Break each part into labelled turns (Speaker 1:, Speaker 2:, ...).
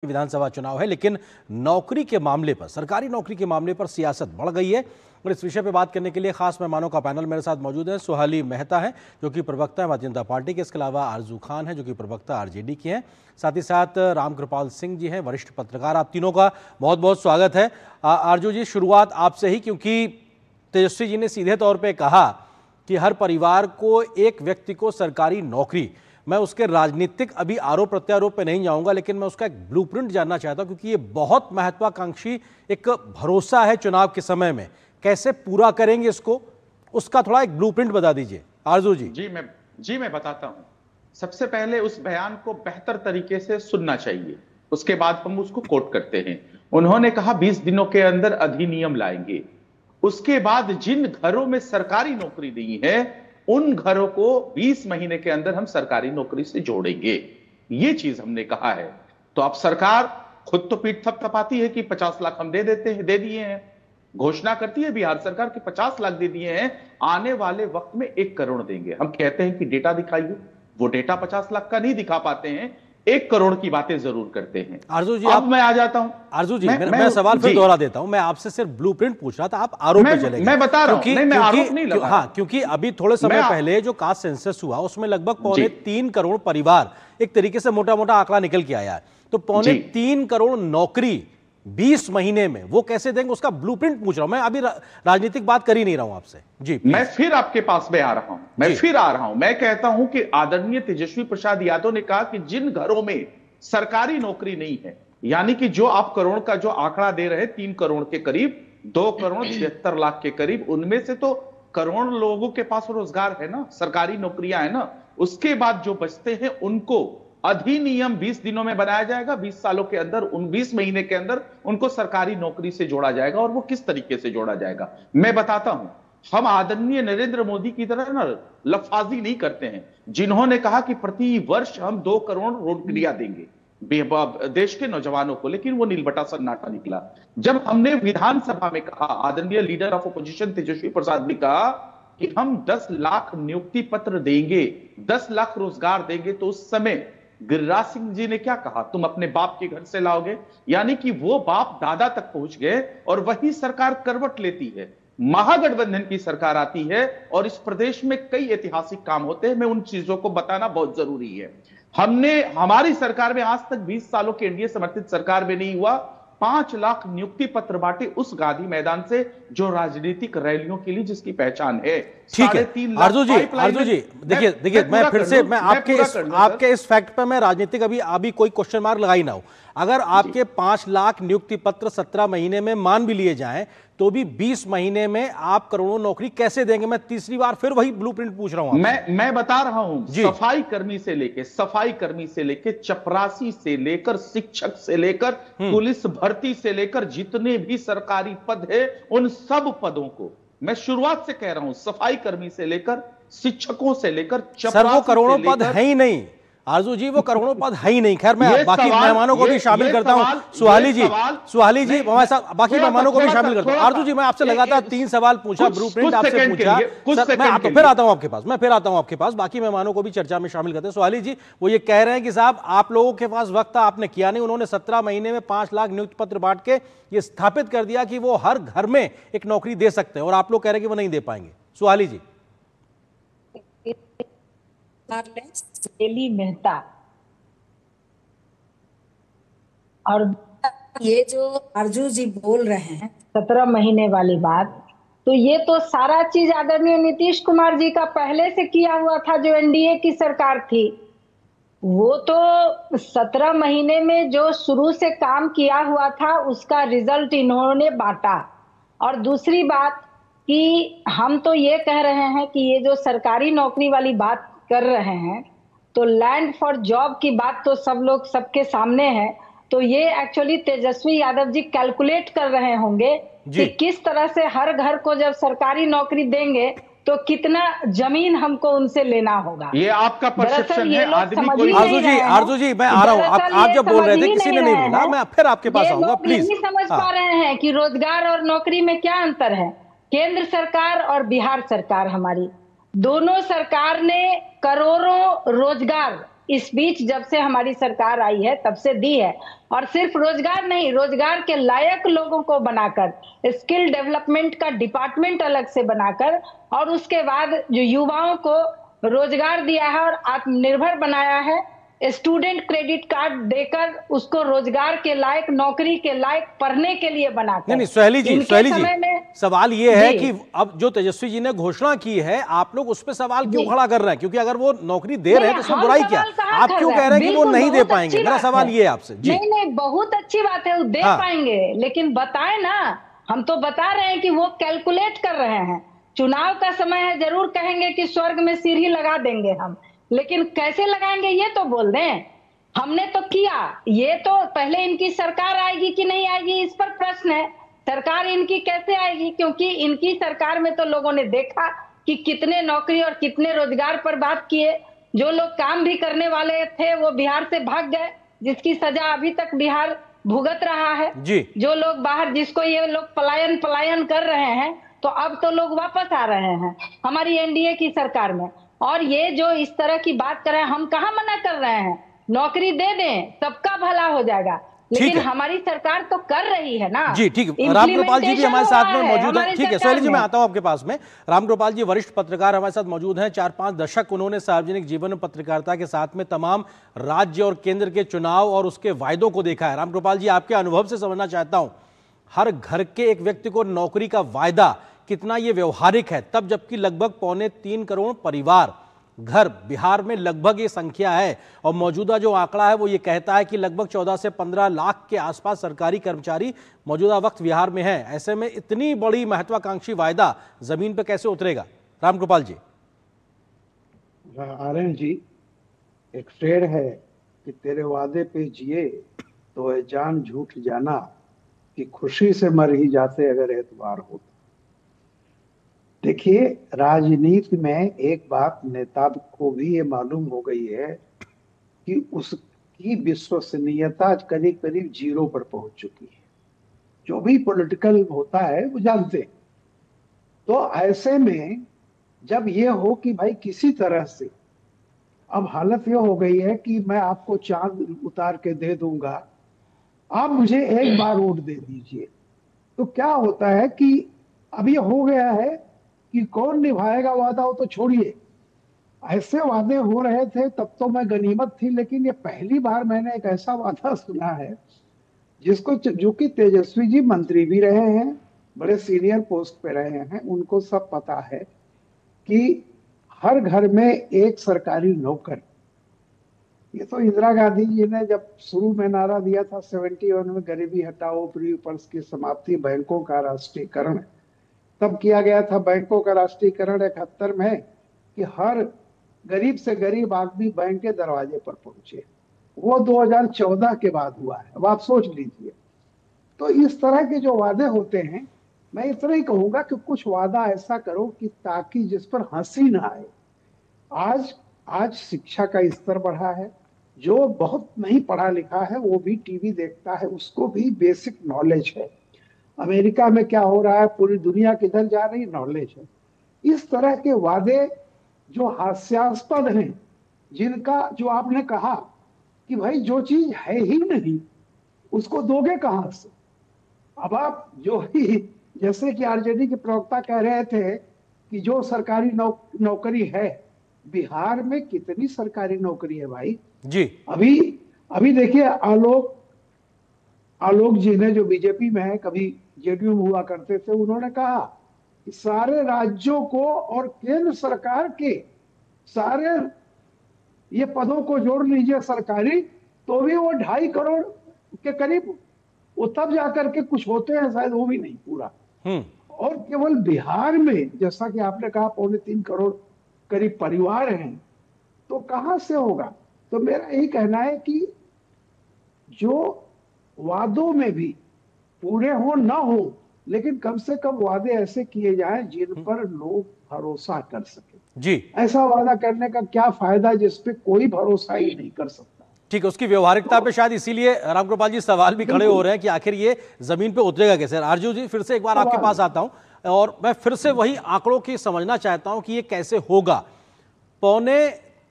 Speaker 1: विधानसभा चुनाव है, लेकिन नौकरी के मामले पर, सरकारी नौकरी के मामले पर सियासत बढ़ गई है। और इस विषय पर बात करने के लिए खास मेहमानों का पैनल मेरे साथ मौजूद है। सुहाली मेहता हैं जो कि प्रवक्ता है भारतीय जनता पार्टी के, इसके अलावा आरजू खान है जो कि प्रवक्ता आरजेडी की हैं, साथ ही साथ रामकृपाल सिंह जी हैं, वरिष्ठ पत्रकार। आप तीनों का बहुत बहुत स्वागत है। आरजू जी, शुरुआत आपसे ही, क्योंकि तेजस्वी जी ने सीधे तौर पर कहा कि हर परिवार को एक व्यक्ति को सरकारी नौकरी, मैं उसके राजनीतिक अभी आरोप प्रत्यारोप पे नहीं जाऊंगा, लेकिन मैं उसका एक ब्लूप्रिंट जानना चाहता हूं, क्योंकि ये बहुत महत्वाकांक्षी एक भरोसा है चुनाव के समय में। कैसे पूरा करेंगे इसको, उसका थोड़ा एक ब्लूप्रिंट बता दीजिए आरजू जी।
Speaker 2: जी मैं बताता हूं। सबसे पहले उस बयान को बेहतर तरीके से सुनना चाहिए, उसके बाद हम उसको कोट करते हैं। उन्होंने कहा 20 दिनों के अंदर अधिनियम लाएंगे। उसके बाद जिन घरों में सरकारी नौकरी नहीं है उन घरों को 20 महीने के अंदर हम सरकारी नौकरी से जोड़ेंगे, ये चीज हमने कहा है। तो अब सरकार खुद तो पीठ थपथपाती है कि 50 लाख हम दे दिए हैं, घोषणा करती है बिहार सरकार कि 50 लाख दे दिए हैं, आने वाले वक्त में 1 करोड़ देंगे। हम कहते हैं कि डेटा दिखाइए, वो डेटा 50 लाख का नहीं दिखा पाते हैं, 1 करोड़ की बातें जरूर करते हैं।
Speaker 1: आरजू जी,
Speaker 2: अब मैं आ जाता हूं।
Speaker 1: आरजू जी, मैं सवाल फिर दोहरा देता हूं। मैं आपसे सिर्फ ब्लूप्रिंट पूछ रहा था, आप आरोप पे चले गए।
Speaker 2: मैं बता रहा हूं, मैं आरोप नहीं लगा।
Speaker 1: हाँ, क्योंकि अभी थोड़े समय पहले जो कास्ट सेंसस हुआ उसमें लगभग 3.25 करोड़ परिवार, एक तरीके से मोटा मोटा आंकड़ा निकल के आया है, तो 3.25 करोड़ नौकरी 20 महीने में वो कैसे देंगे, उसका ब्लूप्रिंट पूछ रहा हूं मैं। अभी राजनीतिक बात कर ही नहीं रहा हूं आपसे जी।
Speaker 2: मैं फिर आपके पास में आ रहा हूं, मैं कहता हूं कि आदरणीय तेजस्वी प्रसाद यादव ने कहा कि जिन घरों में सरकारी नौकरी नहीं है, यानी कि जो आप करोड़ का जो आंकड़ा दे रहे हैं, 3 करोड़ के करीब, 2 करोड़ 76 लाख के करीब, उनमें से तो करोड़ लोगों के पास रोजगार है ना, सरकारी नौकरियां है ना। उसके बाद जो बचते हैं उनको अधिनियम 20 दिनों में बनाया जाएगा, 20 सालों के अंदर, 20 महीने के अंदर उनको सरकारी नौकरी से जोड़ा जाएगा। और वो किस तरीके से जोड़ा जाएगा मैं बताता हूं। हम आदरणीय नरेंद्र मोदी की तरह ना लफाजी नहीं करते हैं, जिन्होंने कहा कि प्रति वर्ष हम 2 करोड़ नौकरियां देंगे देश के नौजवानों को, लेकिन वो नीलबटा सन्नाटा निकला। जब हमने विधानसभा में कहा, आदरणीय leader of opposition Tejashwi Prasad ने कहा कि हम 10 लाख नियुक्ति पत्र देंगे, 10 लाख रोजगार देंगे, तो उस समय गिरिराज सिंह जी ने क्या कहा, तुम अपने बाप के घर से लाओगे। यानी कि वो बाप दादा तक पहुंच गए और वही सरकार करवट लेती है, महागठबंधन की सरकार आती है और इस प्रदेश में कई ऐतिहासिक काम होते हैं। मैं उन चीजों को बताना बहुत जरूरी है। हमारी सरकार में आज तक 20 सालों के एनडीए समर्थित सरकार में नहीं हुआ। 5 लाख नियुक्ति पत्र बांटे उस गांधी मैदान से जो राजनीतिक रैलियों के लिए जिसकी पहचान है।
Speaker 1: ठीक है आरजू जी, देखिए मैं फिर से, मैं आपके इस फैक्ट पर मैं राजनीतिक अभी कोई क्वेश्चन मार्क लगाई ना हो। अगर आपके 5 लाख नियुक्ति पत्र 17 महीने में मान भी लिए जाएं, तो भी 20 महीने में आप करोड़ों नौकरी कैसे देंगे? मैं तीसरी बार फिर वही ब्लूप्रिंट पूछ रहा हूं।
Speaker 2: मैं बता रहा हूं, सफाई कर्मी से लेके चपरासी से लेकर शिक्षक से लेकर पुलिस भर्ती से लेकर जितने भी सरकारी पद है, उन सब पदों को मैं शुरुआत से कह रहा हूं, सफाई कर्मी से लेकर शिक्षकों से लेकर
Speaker 1: सर, वो करोड़ों पद है ही नहीं आरजू जी, वो करोड़ों पद है ही नहीं। खैर, मैं बाकी मेहमानों को भी शामिल करता हूं। सुहाली जी हमारे साथ, बाकी मेहमानों को भी शामिल करता हूं। आरजू जी, मैं आपसे लगातार 3 सवाल पूछा, ब्लूप्रिंट आपसे पूछा, मैं फिर आता हूं आपके पास, बाकी मेहमानों को भी चर्चा में शामिल करते हैं। सुहाली जी, वो ये कह रहे हैं कि साहब आप लोगों के पास वक्त था, आपने किया नहीं। उन्होंने 17 महीने में 5 लाख नियुक्ति पत्र बांट के ये स्थापित कर दिया कि वो हर घर में एक नौकरी दे सकते हैं, और आप लोग कह रहे हैं कि वो नहीं दे पाएंगे। सुहाली जी,
Speaker 3: मेहता, और ये जो आरजू जी बोल रहे हैं 17 महीने वाली बात, तो ये तो सारा चीज आदरणीय नीतीश कुमार जी का पहले से किया हुआ था। जो एनडीए की सरकार थी, वो तो 17 महीने में जो शुरू से काम किया हुआ था उसका रिजल्ट इन्होंने बांटा। और दूसरी बात कि हम तो ये कह रहे हैं कि ये जो सरकारी नौकरी वाली बात कर रहे हैं, तो लैंड फॉर जॉब की बात तो सब लोग सबके सामने है। तो ये एक्चुअली तेजस्वी यादव जी कैलकुलेट कर रहे होंगे कि किस तरह से हर घर को जब सरकारी नौकरी देंगे तो कितना जमीन हमको उनसे लेना होगा।
Speaker 2: ये आपका परसेप्शन है, आदमी कोई।
Speaker 1: आरजू जी, मैं आ रहा हूँ। आप जब बोल रहे थे किसी ने नहीं बोला, मैं फिर आपके पास आऊंगा, प्लीज।
Speaker 3: नहीं समझ पा रहे हैं कि रोजगार और नौकरी में क्या अंतर है। केंद्र सरकार और बिहार सरकार, हमारी दोनों सरकार ने करोड़ों रोजगार इस बीच जब से हमारी सरकार आई है तब से दी है। और सिर्फ रोजगार नहीं, रोजगार के लायक लोगों को बनाकर, स्किल डेवलपमेंट का डिपार्टमेंट अलग से बनाकर, और उसके बाद जो युवाओं को रोजगार दिया है और आत्मनिर्भर बनाया है, स्टूडेंट क्रेडिट कार्ड देकर उसको रोजगार के लायक, नौकरी के लायक, पढ़ने के लिए बनाकर।
Speaker 1: नहीं सुहेली जी, सवाल ये है कि अब जो तेजस्वी जी ने घोषणा की है, आप लोग उस पर सवाल क्यों खड़ा कर रहे हैं? क्योंकि अगर वो नौकरी दे रहे हैं तो उसमें बुराई क्या? आप क्यों कह रहे हैं कि वो नहीं दे पाएंगे? मेरा सवाल ये है आपसे।
Speaker 3: नहीं, बहुत अच्छी बात है, वो दे पाएंगे, लेकिन बताए ना, हम तो बता रहे हैं कि वो कैलकुलेट कर रहे हैं। चुनाव का समय है, जरूर कहेंगे कि स्वर्ग में सीढ़ी लगा देंगे हम, लेकिन कैसे लगाएंगे ये तो बोल दें। हमने तो किया, ये तो पहले इनकी सरकार आएगी कि नहीं आएगी इस पर प्रश्न है। सरकार इनकी कैसे आएगी, क्योंकि इनकी सरकार में तो लोगों ने देखा कि कितने नौकरी और कितने रोजगार पर बात किए। जो लोग काम भी करने वाले थे वो बिहार से भाग गए, जिसकी सजा अभी तक बिहार भुगत रहा है जी। जो लोग बाहर, जिसको ये लोग पलायन कर रहे हैं, तो अब तो लोग वापस आ रहे हैं हमारी एनडीए की सरकार में। और ये जो इस तरह की बात कर रहे हैं, हम कहाँ मना कर रहे हैं, नौकरी दे दें, सबका भला हो जाएगा, लेकिन हमारी सरकार तो कर रही है ना
Speaker 1: जी। ठीक है, रामकृपाल जी भी हमारे साथ में मौजूद हैं। ठीक है सुहेली जी, मैं आता हूं आपके पास में। रामकृपाल जी वरिष्ठ पत्रकार हमारे साथ मौजूद हैं। 4-5 दशक उन्होंने सार्वजनिक जीवन में पत्रकारिता के साथ में तमाम राज्य और केंद्र के चुनाव और उसके वायदों को देखा है। रामकृपाल जी, आपके अनुभव से समझना चाहता हूं, हर घर के एक व्यक्ति को नौकरी का वायदा कितना ये व्यवहारिक है, तब जबकि लगभग 3.25 करोड़ परिवार घर बिहार में लगभग ये संख्या है, और मौजूदा जो आंकड़ा है वो ये कहता है कि लगभग 14 से 15 लाख के आसपास सरकारी कर्मचारी मौजूदा वक्त बिहार में हैं। ऐसे में इतनी बड़ी महत्वाकांक्षी वायदा जमीन पर कैसे उतरेगा? रामकृपाल जी।
Speaker 4: आर्यन जी, एक शेर है कि तेरे वादे पे जिए तो है जान झूठ जाना, कि खुशी से मर ही जाते अगर एतबार हो। देखिए, राजनीति में एक बात नेता को भी ये मालूम हो गई है कि उसकी विश्वसनीयता करीब करीब 0 पर पहुंच चुकी है। जो भी पॉलिटिकल होता है वो जानते हैं। तो ऐसे में जब ये हो कि भाई किसी तरह से अब हालत ये हो गई है कि मैं आपको चांद उतार के दे दूंगा, आप मुझे एक बार वोट दे दीजिए, तो क्या होता है कि अब ये हो गया है कि कौन निभाएगा वादा, वो तो छोड़िए, ऐसे वादे हो रहे थे तब तो मैं गनीमत थी, लेकिन ये पहली बार मैंने एक ऐसा वादा सुना है जिसको, जो कि तेजस्वी जी मंत्री भी रहे हैं, बड़े सीनियर पोस्ट पे रहे हैं, उनको सब पता है कि हर घर में एक सरकारी नौकर। ये तो इंदिरा गांधी जी ने जब शुरू में नारा दिया था 71 में, गरीबी हटाओ, फ्री पर्स की समाप्ति, बैंकों का राष्ट्रीयकरण, तब किया गया था बैंकों का राष्ट्रीयकरण 71 में कि हर गरीब से गरीब आदमी बैंक के दरवाजे पर पहुंचे। वो 2014 के बाद हुआ है, अब आप सोच लीजिए। तो इस तरह के जो वादे होते हैं, मैं इतना ही कहूंगा कि कुछ वादा ऐसा करो कि ताकि जिस पर हंसी ना आए। आज शिक्षा का स्तर बढ़ा है, जो बहुत नहीं पढ़ा लिखा है वो भी टीवी देखता है, उसको भी बेसिक नॉलेज है। अमेरिका में क्या हो रहा है, पूरी दुनिया किधर जा रही, नॉलेज है। इस तरह के वादे जो हास्यास्पद हैं, जिनका जो आपने कहा कि भाई जो चीज है ही नहीं उसको दोगे कहां से। अब आप जो ही, जैसे कि आरजेडी के प्रवक्ता कह रहे थे कि जो सरकारी नौकरी है, बिहार में कितनी सरकारी नौकरी है भाई
Speaker 1: जी।
Speaker 4: अभी देखिए, आलोक जी ने, जो बीजेपी में है, कभी जेडीयू में हुआ करते थे, उन्होंने कहा कि सारे राज्यों को और केंद्र सरकार के सारे ये पदों को जोड़ लीजिए सरकारी, तो भी वो 2.5 करोड़ के करीब, वो तब जाकर के कुछ होते हैं, शायद वो भी नहीं पूरा। और केवल बिहार में, जैसा कि आपने कहा, 3.25 करोड़ करीब परिवार हैं, तो कहां से होगा। तो मेरा यही कहना है कि जो वादों में भी पूरे हो ना हो, लेकिन कम से कम वादे ऐसे किए जाएं जिन पर लोग भरोसा कर सके
Speaker 1: जी।
Speaker 4: ऐसा वादा करने का क्या फायदा जिसपे कोई भरोसा ही नहीं कर सकता।
Speaker 1: ठीक है, उसकी व्यवहारिकता पे शायद इसीलिए रामकृपाल जी सवाल भी खड़े हो रहे हैं कि आखिर ये जमीन पे उतरेगा कैसे। आरजू जी, फिर से एक बार आपके पास आता हूं और मैं फिर से वही आंकड़ों की समझना चाहता हूं कि ये कैसे होगा।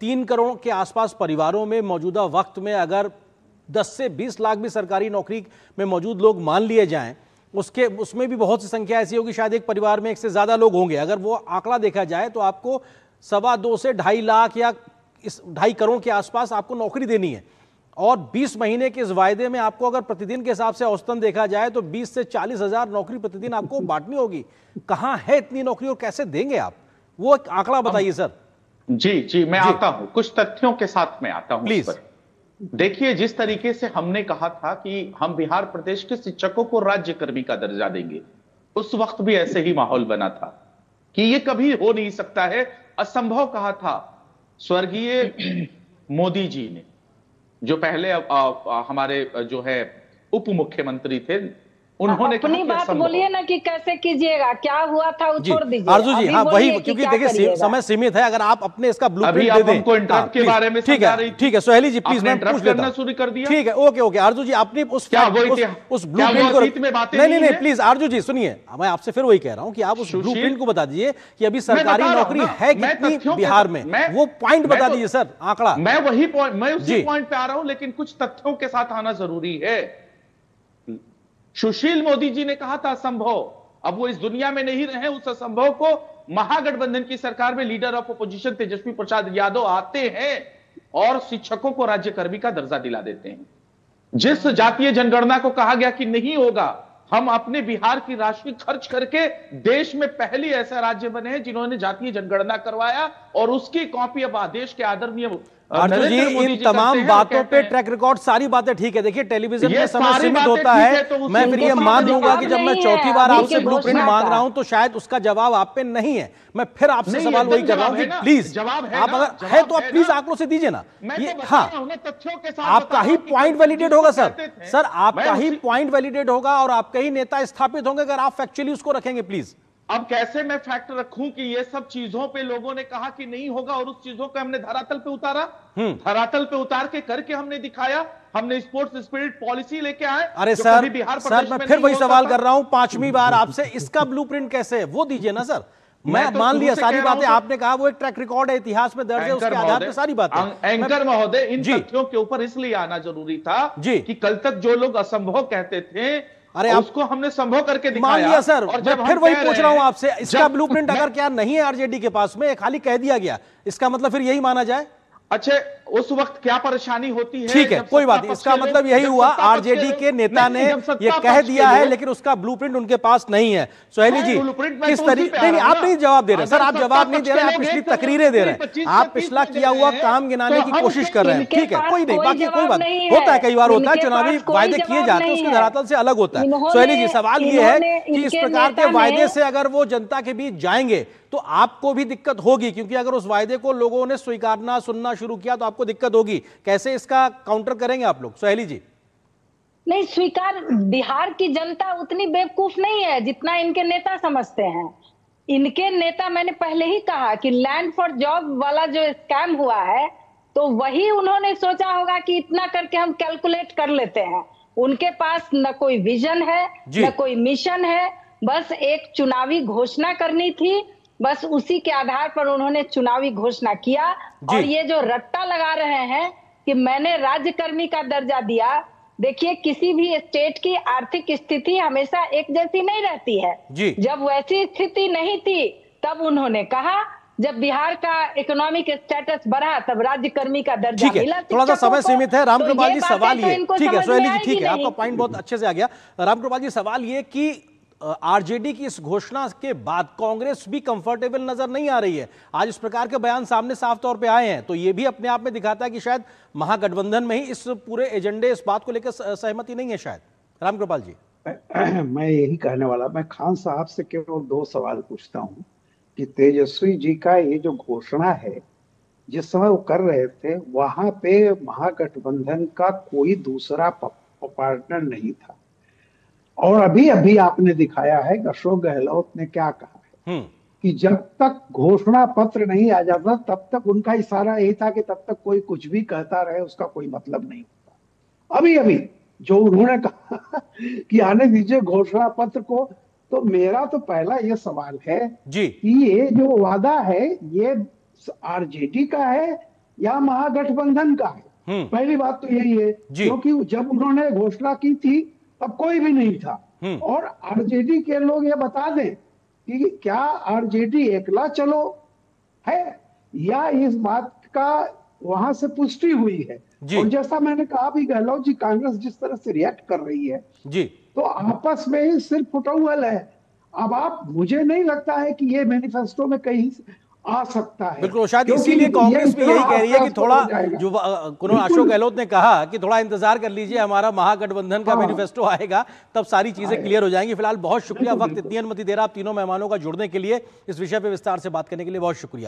Speaker 1: 3 करोड़ के आसपास परिवारों में मौजूदा वक्त में अगर 10 से 20 लाख भी सरकारी नौकरी में मौजूद लोग मान लिए जाएं, उसमें भी बहुत सी संख्या ऐसी होगी, शायद एक परिवार में 1 से ज़्यादा लोग होंगे। अगर वो आंकड़ा देखा जाए तो आपको 2.25 से 2.5 लाख या इस 2.5 करोड़ के आसपास आपको नौकरी देनी है। और 20 महीने के इस वायदे में आपको अगर प्रतिदिन के हिसाब से औसतन देखा जाए तो 20 से 40 हजार नौकरी प्रतिदिन आपको बांटनी होगी। कहां है इतनी नौकरी और कैसे देंगे आप? वो एक आंकड़ा बताइए सर।
Speaker 2: जी मैं आता हूं, कुछ तथ्यों के साथ मैं आता हूं
Speaker 1: प्लीज।
Speaker 2: देखिए, जिस तरीके से हमने कहा था कि हम बिहार प्रदेश के शिक्षकों को राज्य कर्मी का दर्जा देंगे, उस वक्त भी ऐसे ही माहौल बना था कि ये कभी हो नहीं सकता है, असंभव कहा था स्वर्गीय मोदी जी ने, जो पहले हमारे जो है उप मुख्यमंत्री थे। उन्होंने
Speaker 3: अपनी बात बोलिए ना कि कैसे कीजिएगा, क्या हुआ था वो छोड़ दीजिए।
Speaker 1: आरजू जी, हाँ वही, क्योंकि देखिए समय सीमित है, अगर आप अपने इसका ब्लूप्रिंट दे दें।
Speaker 2: हमको इंटरप्ट के बारे में
Speaker 1: ठीक है सोहेली जी प्लीज, मैं पूछ लेता हूं।
Speaker 2: शुरू कर दिया।
Speaker 1: ठीक है, ओके आरजू जी, आपने उस ब्लूप्रिंट को नहीं प्लीज आरजू जी सुनिए, मैं आपसे फिर वही कह रहा हूं कि आप उस ब्लूप्रिंट को बता दीजिए कि अभी सरकारी नौकरी है कितनी बिहार में, वो पॉइंट बता दीजिए सर, आंकड़ा।
Speaker 2: मैं उसी पॉइंट पे आ रहा हूं, लेकिन कुछ तथ्यों के साथ आना जरूरी है। सुशील मोदी जी ने कहा था असंभव, अब वो इस दुनिया में नहीं रहे, उस असंभव को महागठबंधन की सरकार में leader of opposition Tejashwi Prasad Yadav आते हैं और शिक्षकों को राज्यकर्मी का दर्जा दिला देते हैं। जिस जातीय जनगणना को कहा गया कि नहीं होगा, हम अपने बिहार की राशि खर्च करके देश में पहली ऐसा राज्य बने हैं जिन्होंने जातीय जनगणना करवाया, और उसकी कॉपी अब देश के आदरणीय
Speaker 1: आरजू जी इन तमाम बातों पे ट्रैक रिकॉर्ड, सारी बातें ठीक है। देखिए टेलीविजन में समय सीमित होता है, मैं फिर ये मान लूंगा कि जब मैं चौथी बार आपसे ब्लूप्रिंट मांग रहा हूं तो शायद उसका जवाब आप पे नहीं है। मैं फिर आपसे सवाल वही कर रहा हूं कि प्लीज आप अगर है तो आप प्लीज आंकड़ों से दीजिए ना। ये हाँ, आपका ही पॉइंट वैलिडेट होगा सर, आपका ही पॉइंट वैलिडेट होगा और आपके ही नेता स्थापित होंगे अगर आप फैक्चुअली उसको रखेंगे। प्लीज
Speaker 2: अब कैसे मैं फैक्ट रखूं कि ये सब चीजों पे लोगों ने कहा कि नहीं होगा और उस चीजों को हमने धरातल पे उतारा, धरातल पे उतार के करके हमने दिखाया। हमने स्पोर्ट्स स्पिरिट पॉलिसी लेके आए।
Speaker 1: अरे सर मैं फिर वही सवाल कर रहा हूं 5वीं बार आपसे, इसका ब्लूप्रिंट कैसे है वो दीजिए ना सर। मैं मान लिया सारी बातें आपने कहा, वो एक ट्रैक रिकॉर्ड है, इतिहास में दर्ज है, उसके आधार पर सारी बातें।
Speaker 2: एंकर महोदय, इन तथ्यों के ऊपर इसलिए आना जरूरी था कि कल तक जो लोग असंभव कहते थे, अरे उसको हमने संभव करके दिखाया।
Speaker 1: मान लिया सर, और मैं फिर वही पूछ रहा हूं आपसे, इसका ब्लूप्रिंट अगर क्या नहीं है आरजेडी के पास में, खाली कह दिया गया, इसका मतलब फिर यही माना जाए?
Speaker 2: अच्छा, उस वक्त क्या परेशानी होती है?
Speaker 1: ठीक है, कोई बात नहीं, इसका मतलब यही हुआ आरजेडी के नेता ने ये कह दिया है, लेकिन उसका ब्लूप्रिंट उनके पास नहीं है। सोहेली जी किस तरीके, नहीं आप नहीं जवाब दे रहे सर, आप जवाब नहीं दे रहे, आप पिछली तकरीरें दे रहे हैं, आप पिछला किया हुआ काम गिनाने की कोशिश कर रहे हैं। ठीक है, कोई नहीं, बाकी कोई बात होता है, कई बार होता है, चुनावी वायदे किए जाते हैं, उसके धरातल से अलग होता है। सोहेली जी सवाल ये है कि इस प्रकार के वायदे से अगर वो जनता के बीच जाएंगे तो आपको भी दिक्कत होगी, क्योंकि अगर उस वायदे को लोगों ने स्वीकारना सुनना शुरू किया तो आपको दिक्कत होगी। कैसे इसका काउंटर करेंगे आप लोग? सोहेली जी
Speaker 3: नहीं स्वीकार, बिहार की जनता उतनी बेवकूफ नहीं है जितना इनके नेता समझते हैं। इनके नेता, मैंने पहले ही कहा कि लैंड फॉर जॉब वाला जो स्कैम हुआ है, तो वही उन्होंने सोचा होगा कि इतना करके हम कैलकुलेट कर लेते हैं। उनके पास न कोई विजन है न कोई मिशन है, बस एक चुनावी घोषणा करनी थी, बस उसी के आधार पर उन्होंने चुनावी घोषणा किया। और ये जो रट्टा लगा रहे हैं कि मैंने राज्यकर्मी का दर्जा दिया, देखिए किसी भी स्टेट की आर्थिक स्थिति हमेशा एक जैसी नहीं रहती है। जब वैसी स्थिति नहीं थी तब उन्होंने कहा, जब बिहार का इकोनॉमिक स्टेटस बढ़ा तब राज्यकर्मी का दर्जा मिला।
Speaker 1: थोड़ा सा समय सीमित है। रामकृपाल जी सवाल ये, ठीक है सोहेली जी, ठीक है आपका पॉइंट बहुत अच्छे से आ गया। रामकृपाल जी सवाल ये कि आरजेडी की इस घोषणा के बाद कांग्रेस भी कंफर्टेबल नजर नहीं आ रही है। आज इस प्रकार के बयान सामने साफ तौर पे आए हैं, तो ये भी अपने आप में दिखाता है कि शायद महागठबंधन में ही इस पूरे एजेंडे, इस बात को लेकर सहमति नहीं है शायद। रामकृपाल जी
Speaker 4: मैं यही कहने वाला, मैं खान साहब से केवल 2 सवाल पूछता हूं कि तेजस्वी जी का ये जो घोषणा है, जिस समय वो कर रहे थे वहां पे महागठबंधन का कोई दूसरा पार्टनर नहीं था, और अभी अभी आपने दिखाया है कि अशोक गहलोत ने क्या कहा है कि जब तक घोषणा पत्र नहीं आ जाता तब तक उनका इशारा यही था कि तब तक कोई कुछ भी कहता रहे, उसका कोई मतलब नहीं होता। अभी अभी जो उन्होंने कहा कि आने दीजिए घोषणा पत्र को, तो मेरा तो पहला ये सवाल है कि ये जो वादा है ये आरजेडी का है या महागठबंधन का है। पहली बात तो यही है, क्योंकि जब उन्होंने घोषणा की थी तब कोई भी नहीं था। और आरजेडी के लोग ये बता दें कि क्या आरजेडी एकला चलो है या इस बात का वहां से पुष्टि हुई है। और जैसा मैंने कहा भी, गहलोत जी कांग्रेस जिस तरह से रिएक्ट कर रही है जी, तो आपस में ही सिर्फ फुटौल है। अब आप, मुझे नहीं लगता है कि ये मैनिफेस्टो में कहीं आ सकता है।
Speaker 1: बिल्कुल, शायद इसीलिए कांग्रेस भी यही कह रही है कि थोड़ा जो अशोक गहलोत ने कहा कि थोड़ा इंतजार कर लीजिए, हमारा महागठबंधन का मैनिफेस्टो आएगा तब सारी चीजें क्लियर हो जाएंगी। फिलहाल बहुत शुक्रिया, वक्त इतनी अनुमति दे रहा आप तीनों मेहमानों का जुड़ने के लिए, इस विषय पे विस्तार से बात करने के लिए बहुत शुक्रिया।